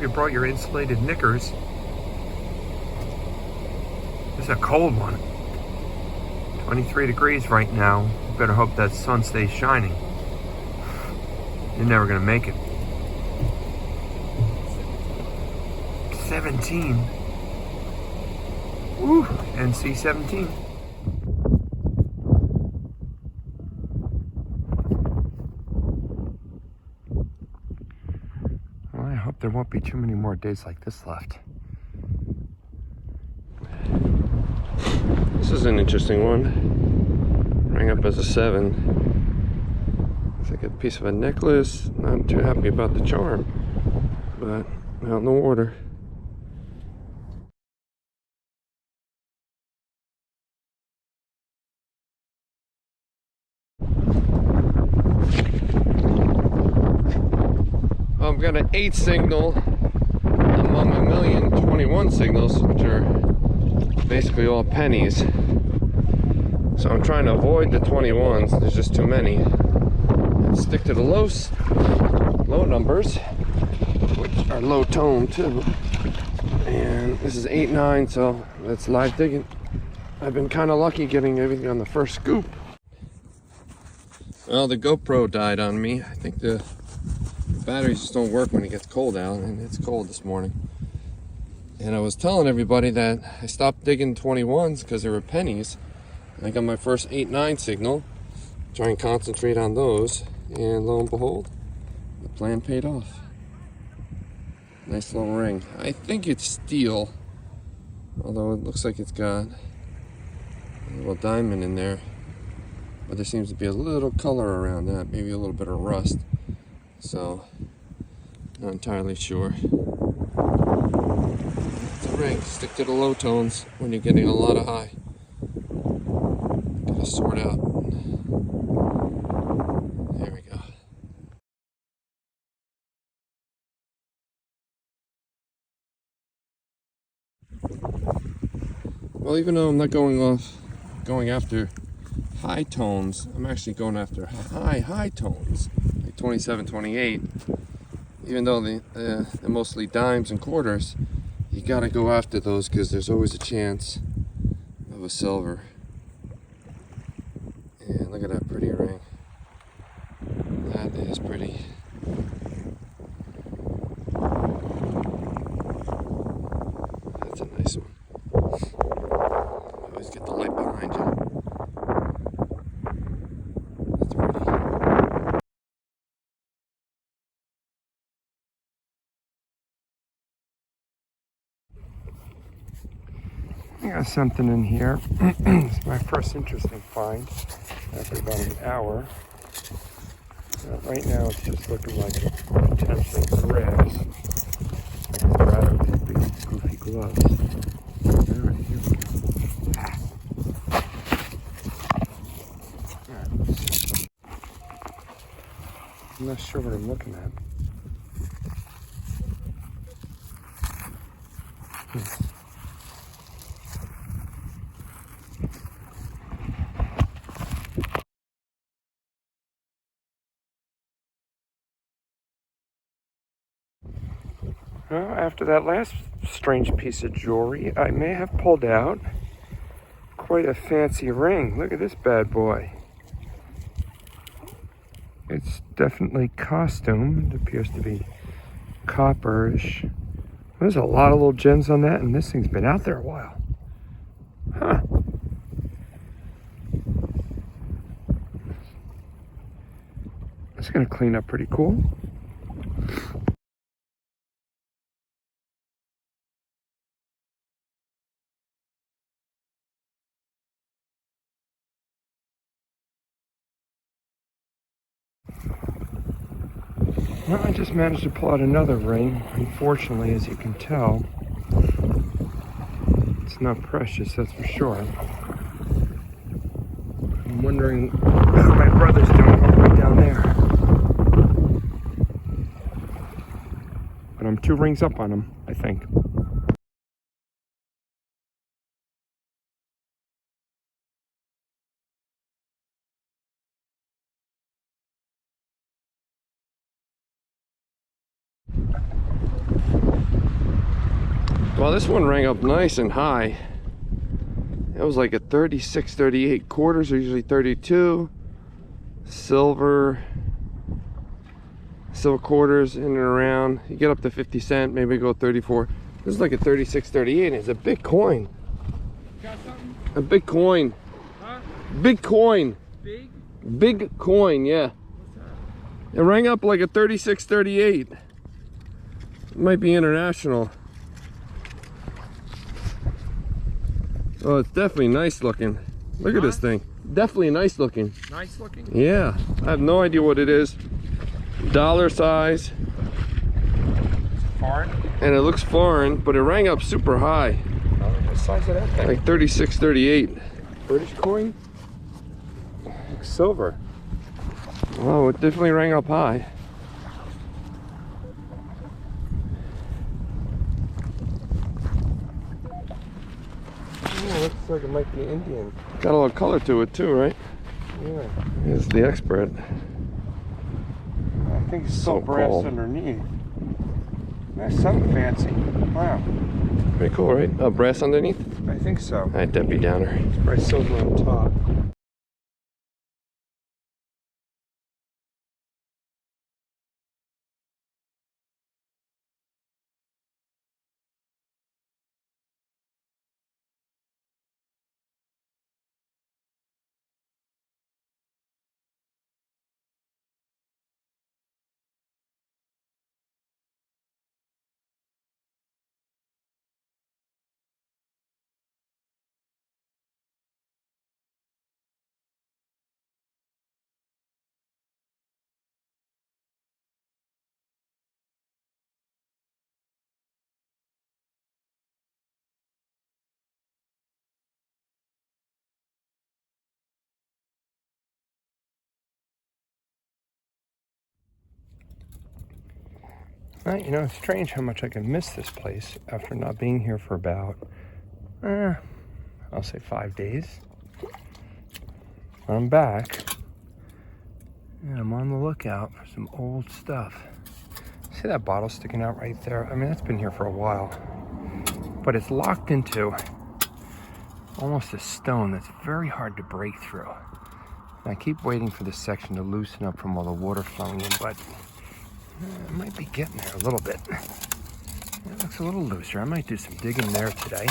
have brought your insulated knickers. This is a cold one. 23 degrees right now. You better hope that sun stays shining. You're never gonna make it. 17. Woo, NC 17. Well, I hope there won't be too many more days like this left. This is an interesting one. Rang up as a 7. It's like a piece of a necklace. Not too happy about the charm, but out in the water. I've got an 8 signal among 1,021 signals, which are basically all pennies. So I'm trying to avoid the 21s. There's just too many. And stick to the low numbers, which are low tone too. And this is 8-9, so that's live digging. I've been kind of lucky getting everything on the first scoop. Well, the GoPro died on me. I think the batteries just don't work when it gets cold out, and it's cold this morning. And I was telling everybody that I stopped digging 21s because they were pennies. I got my first 8-9 signal. Try and concentrate on those, and lo and behold, the plan paid off. Nice little ring. I think it's steel, although it looks like it's got a little diamond in there. But there seems to be a little color around that, maybe a little bit of rust. So, not entirely sure. It's a ring. Stick to the low tones when you're getting a lot of high. Gotta sort out. There we go. Well, even though I'm not going after high tones, I'm actually going after high tones, like 27, 28. Even though they're mostly dimes and quarters, you gotta go after those because there's always a chance of a silver. And look at that pretty ring. That is pretty. That's a nice one. Always get the light behind you. That's pretty. I got something in here. It's my first interesting find after about an hour. Right now it's just looking like potentially grass. I can grab it with these big goofy gloves. Alright, here we go. Alright. I'm not sure what I'm looking at. Well, after that last strange piece of jewelry, I may have pulled out quite a fancy ring. Look at this bad boy. It's definitely costume. It appears to be copperish. There's a lot of little gems on that, and this thing's been out there a while. Huh. It's gonna clean up pretty cool. Well, I just managed to pull out another ring. Unfortunately, as you can tell, it's not precious, that's for sure. I'm wondering how my brother's doing all the way down there. But I'm 2 rings up on him, I think. Well, this one rang up nice and high. It was like a 36, 38. Quarters are usually 32. Silver quarters in and around. You get up to 50 cent, maybe go 34. This is like a 36, 38. It's a big coin. Got something? A big coin. Huh? Big coin. Big? Big coin, yeah. What's that? It rang up like a 36, 38. It might be international. Oh, it's definitely nice looking. Look at this thing. Definitely nice looking. Nice looking? Yeah. I have no idea what it is. Dollar size. Foreign? And it looks foreign, but it rang up super high. Oh, what size of that thing? Like 36, 38. British coin? Looks silver. Oh, it definitely rang up high. Oh, looks like it might be Indian. Got a little color to it too, right? Yeah. Here's the expert. I think it's So still brass cold. underneath. That's something fancy. Wow. Pretty cool, right? Oh, brass underneath? I think so. All right, Debbie Downer. Bright silver on top. Well, you know, it's strange how much I can miss this place after not being here for about, I'll say 5 days. I'm back, and I'm on the lookout for some old stuff. See that bottle sticking out right there? I mean, that's been here for a while, but it's locked into almost a stone that's very hard to break through. And I keep waiting for this section to loosen up from all the water flowing in, but I might be getting there a little bit. It looks a little looser. I might do some digging there today.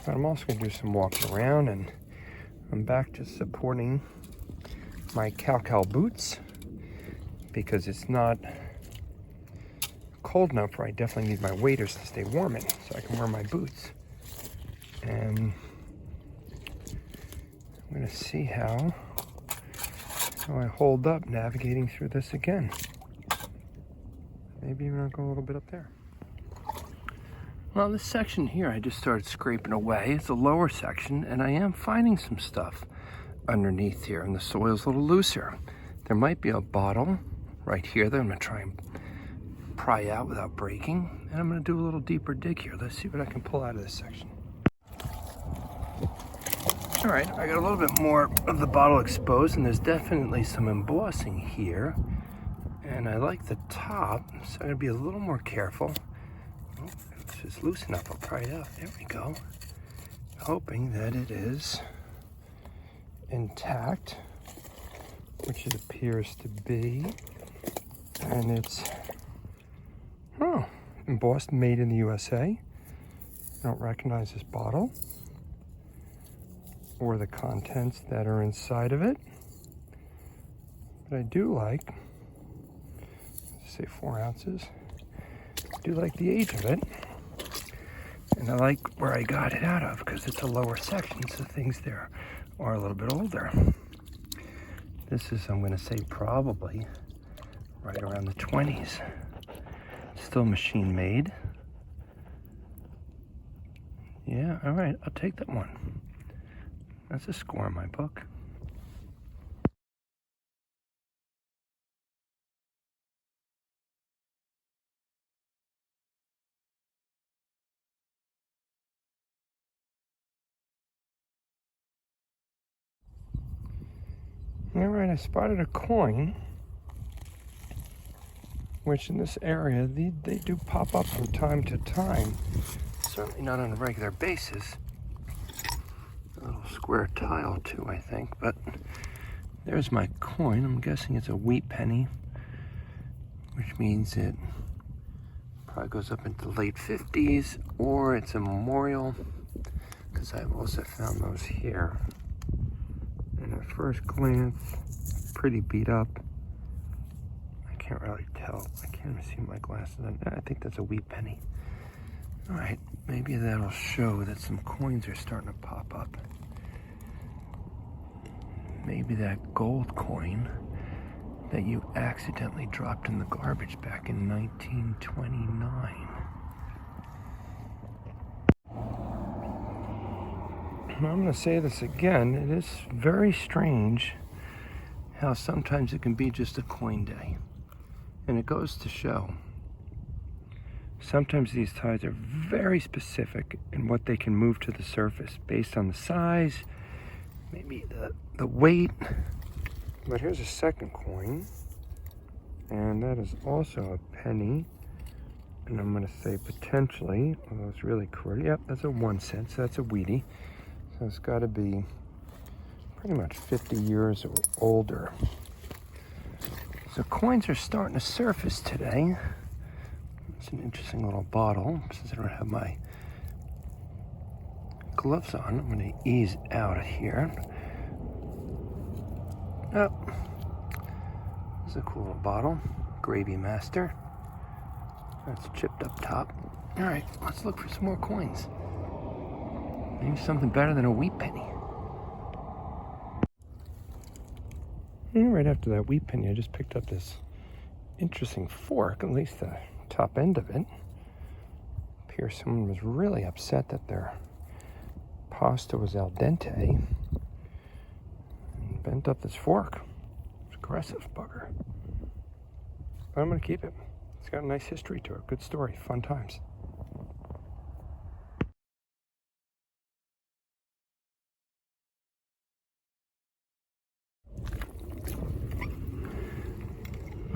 But I'm also going to do some walking around, and I'm back to supporting my cow boots because it's not cold enough where I definitely need my waders to stay warm in so I can wear my boots. And I'm going to see how I hold up navigating through this again. Maybe even I'll go a little bit up there. Well, this section here, I just started scraping away. It's a lower section, and I am finding some stuff underneath here, and the soil's a little looser. There might be a bottle right here that I'm gonna try and pry out without breaking, and I'm gonna do a little deeper dig here. Let's see what I can pull out of this section. All right, I got a little bit more of the bottle exposed, and there's definitely some embossing here. And I like the top, so I'm gonna be a little more careful. Oh, if it's loose enough, I'll pry it out. There we go. Hoping that it is intact, which it appears to be. And it's, embossed, made in the USA. I don't recognize this bottle or the contents that are inside of it. But I do like, say 4 ounces. I do like the age of it, and I like where I got it out of because it's a lower section, so things there are a little bit older. This is, I'm going to say, probably right around the 20s. Still machine made. Yeah, all right, I'll take that one. That's a score in my book. All right, I spotted a coin. which in this area, they do pop up from time to time. Certainly not on a regular basis. A little square tile too, I think, but there's my coin. I'm guessing it's a wheat penny, which means it probably goes up into the late 50s, or it's a memorial, because I've also found those here. And at first glance, pretty beat up. I can't really tell. I can't even see my glasses on. I think that's a wheat penny. All right, maybe that'll show that some coins are starting to pop up. Maybe that gold coin that you accidentally dropped in the garbage back in 1929. I'm going to say this again. It is very strange how sometimes it can be just a coin day. And it goes to show, sometimes these tides are very specific in what they can move to the surface based on the size, maybe the weight. But here's a second coin, and that is also a penny. And I'm going to say potentially, although it's really cool. Yep, that's a 1 cent, so that's a wheatie. So it's got to be pretty much 50 years or older. So coins are starting to surface today. It's an interesting little bottle. Since I don't have my gloves on, I'm going to ease out of here. Oh, this is a cool little bottle. Gravy Master. That's chipped up top. All right, let's look for some more coins. Maybe something better than a wheat penny. And right after that wheat penny, I just picked up this interesting fork, at least the top end of it. Appears someone was really upset that their pasta was al dente and bent up this fork. It's aggressive bugger. But I'm going to keep it. It's got a nice history to it. Good story. Fun times.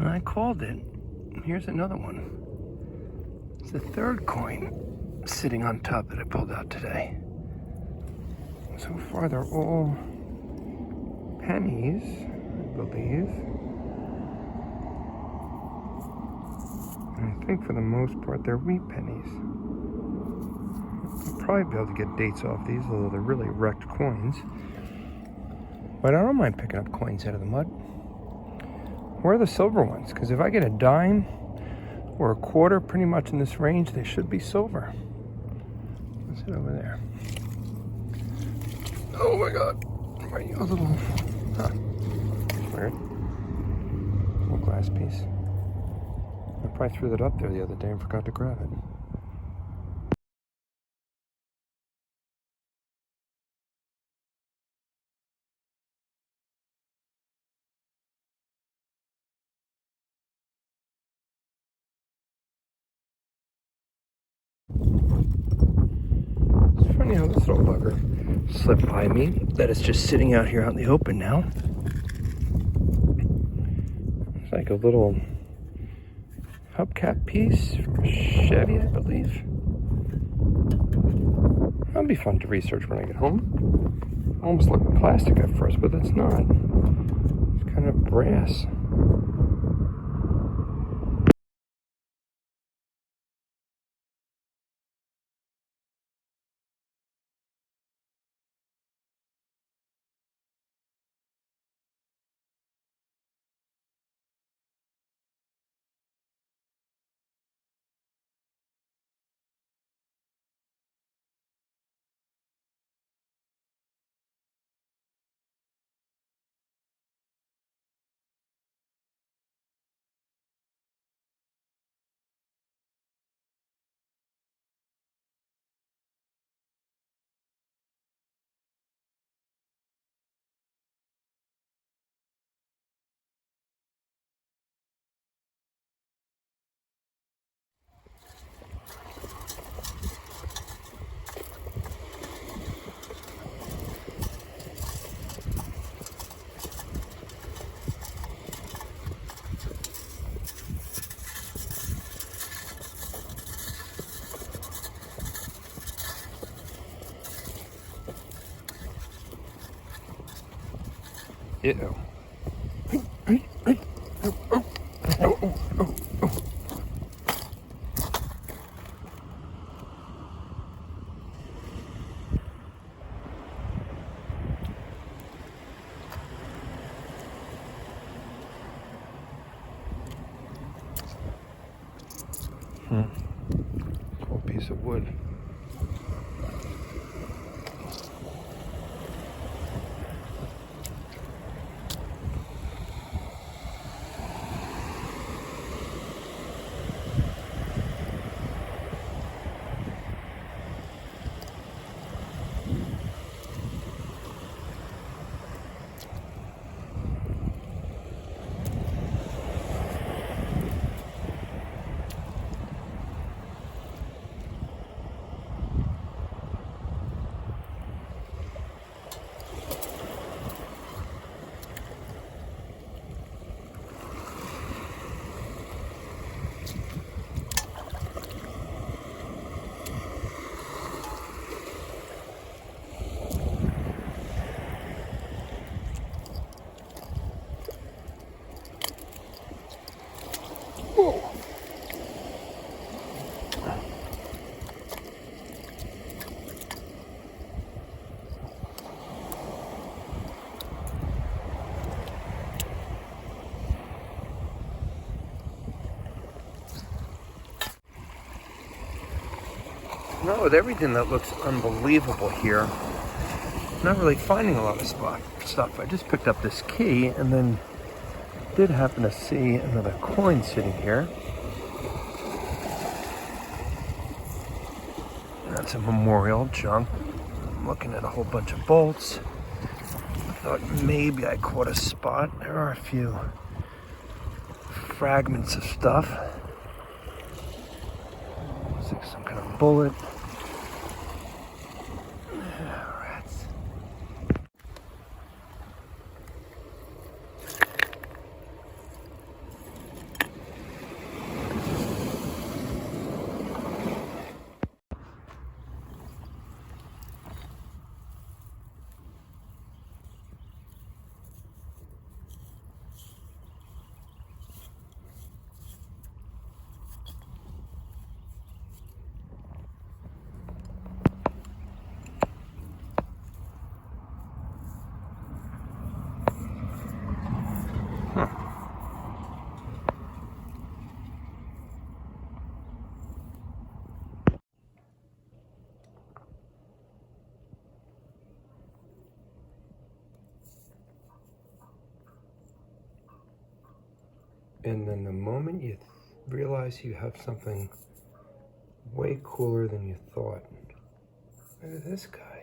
I called it. Here's another one. It's the third coin sitting on top that I pulled out today. So far, they're all pennies, I believe. And I think for the most part, they're wheat pennies. I'll probably be able to get dates off these, although they're really wrecked coins. But I don't mind picking up coins out of the mud. Where are the silver ones? Because if I get a dime or a quarter pretty much in this range, they should be silver. What's it over there? Oh my god. Right, a little, weird. Little glass piece. I probably threw that up there the other day and forgot to grab it. It's funny how this little bugger slipped by me, that it's just sitting out here out in the open now. It's like a little hubcap piece from a Chevy, I believe. That'll be fun to research when I get home. Almost looked plastic at first, but that's not. It's kind of brass. Uh-oh. Cool piece of wood. Not with everything that looks unbelievable here. Not really finding a lot of stuff. I just picked up this key and then did happen to see another coin sitting here. That's a memorial junk. I'm looking at a whole bunch of bolts. I thought maybe I caught a spot. There are a few fragments of stuff. Looks like some kind of bullet. Rats. And then the moment you realize you have something way cooler than you thought. Look at this guy.